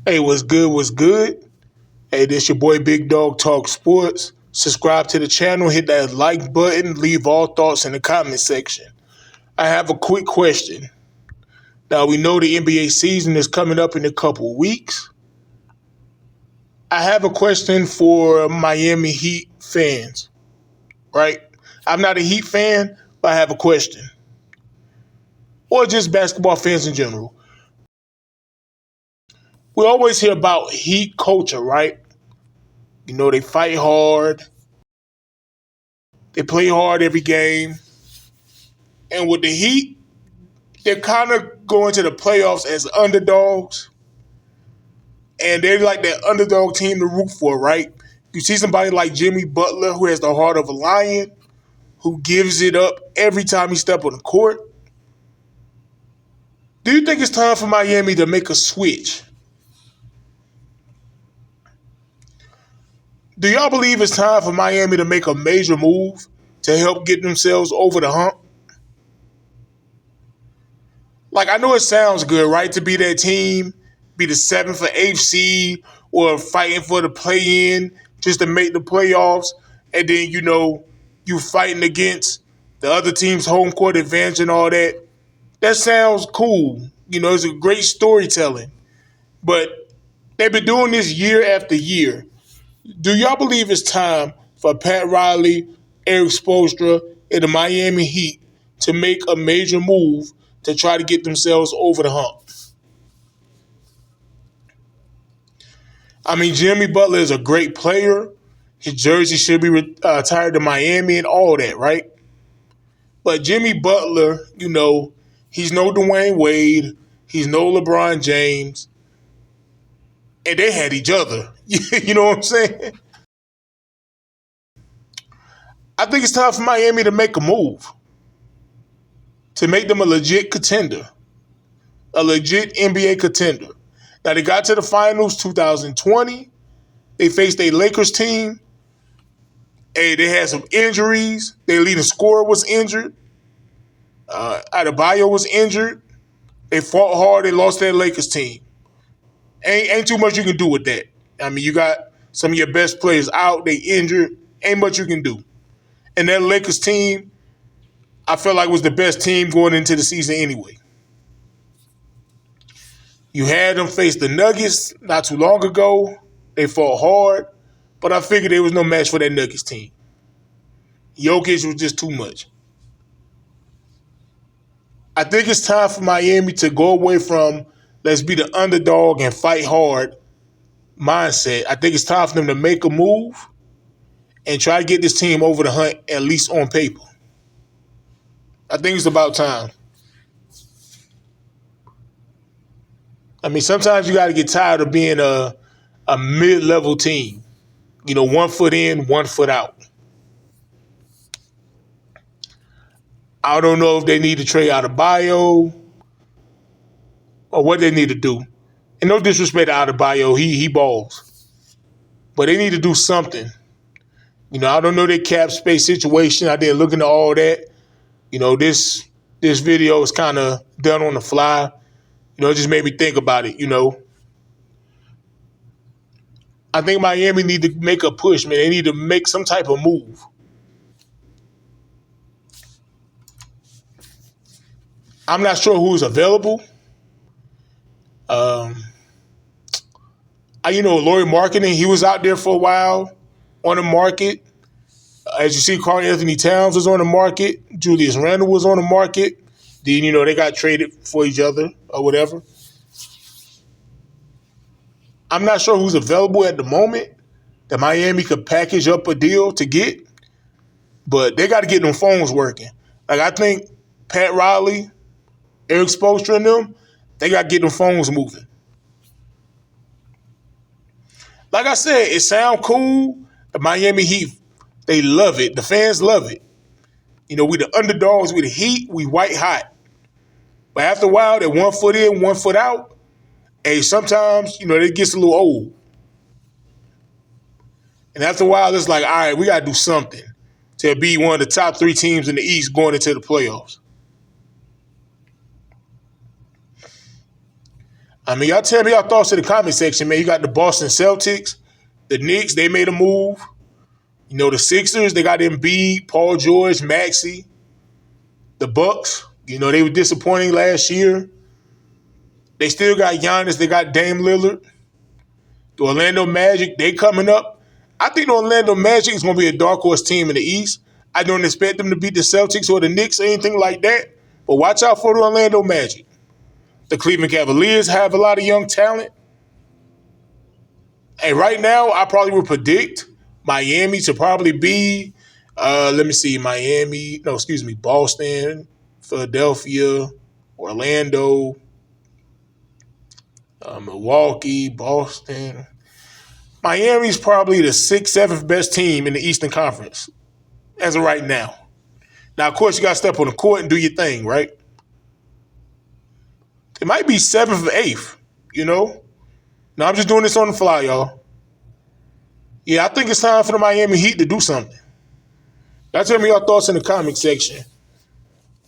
Hey, what's good? What's good? Hey, this your boy Big Dog Talk Sports. Subscribe to the channel, hit that like button, leave all thoughts in the comment section. I have a quick question. Now, we know the NBA season is coming up in a couple weeks. I have a question for Miami Heat fans, right? I'm not a Heat fan, but I have a question. Or just basketball fans in general. We always hear about Heat culture, right? You know, they fight hard, they play hard every game. And with the Heat, they're kind of going to the playoffs as underdogs, and they're like that underdog team to root for, right? You see somebody like Jimmy Butler, who has the heart of a lion, who gives it up every time he steps on the court. Do you think it's time for Miami to make a switch? Do y'all believe it's time for Miami to make a major move to help get themselves over the hump? Like, I know it sounds good, right? To be that team, be the seventh or eighth seed, or fighting for the play in just to make the playoffs. And then, you fighting against the other team's home court advantage and all that. That sounds cool. It's a great storytelling. But they've been doing this year after year. Do y'all believe it's time for Pat Riley, Eric Spoelstra, and the Miami Heat to make a major move to try to get themselves over the hump? I mean, Jimmy Butler is a great player. His jersey should be retired to Miami and all that, right? But Jimmy Butler, he's no Dwayne Wade. He's no LeBron James. And they had each other. You know what I'm saying? I think it's time for Miami to make a move, to make them a legit contender, a legit NBA contender. Now, they got to the finals 2020. They faced a Lakers team. Hey, they had some injuries. Their leading scorer was injured. Adebayo was injured. They fought hard. They lost that Lakers team. Ain't too much you can do with that. I mean, you got some of your best players out. They injured. Ain't much you can do. And that Lakers team, I felt like was the best team going into the season anyway. You had them face the Nuggets not too long ago. They fought hard, but I figured there was no match for that Nuggets team. Jokic was just too much. I think it's time for Miami to go away from let's be the underdog and fight hard mindset. I think it's time for them to make a move and try to get this team over the hump, at least on paper. I think it's about time. I mean, sometimes you got to get tired of being a mid-level team. 1 foot in, 1 foot out. I don't know if they need to trade Adebayo or what they need to do. And no disrespect to Adebayo, he balls. But they need to do something. I don't know their cap space situation. I didn't look into all that. This video is kind of done on the fly. It just made me think about it. I think Miami need to make a push, man. They need to make some type of move. I'm not sure who's available. Um, Lauri Markkanen, he was out there for a while on the market. As you see, Karl-Anthony Towns was on the market. Julius Randle was on the market. Then, they got traded for each other or whatever. I'm not sure who's available at the moment that Miami could package up a deal to get, but they got to get them phones working. Like, I think Pat Riley, Eric Spoelstra and them, they got to get them phones moving. Like I said, it sound cool. The Miami Heat, they love it. The fans love it. We the underdogs, we the Heat, we white hot. But after a while, they're 1 foot in, 1 foot out. Hey, sometimes, it gets a little old. And after a while, it's like, all right, we got to do something to be one of the top 3 teams in the East going into the playoffs. I mean, y'all tell me y'all thoughts in the comment section, man. You got the Boston Celtics, the Knicks, they made a move. You know, the Sixers, they got Embiid, Paul George, Maxey. The Bucks, you know, they were disappointing last year. They still got Giannis, they got Dame Lillard. The Orlando Magic, they coming up. I think the Orlando Magic is going to be a dark horse team in the East. I don't expect them to beat the Celtics or the Knicks or anything like that. But watch out for the Orlando Magic. The Cleveland Cavaliers have a lot of young talent. And right now, I probably would predict Miami to probably be, Boston, Philadelphia, Orlando, Milwaukee, Boston. Miami's probably the sixth, seventh best team in the Eastern Conference as of right now. Now, of course, you got to step on the court and do your thing, right? It might be seventh or eighth, you know? Now, I'm just doing this on the fly, y'all. Yeah, I think it's time for the Miami Heat to do something. Y'all tell me your thoughts in the comment section.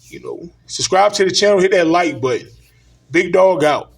You know, subscribe to the channel, hit that like button. Big Dog out.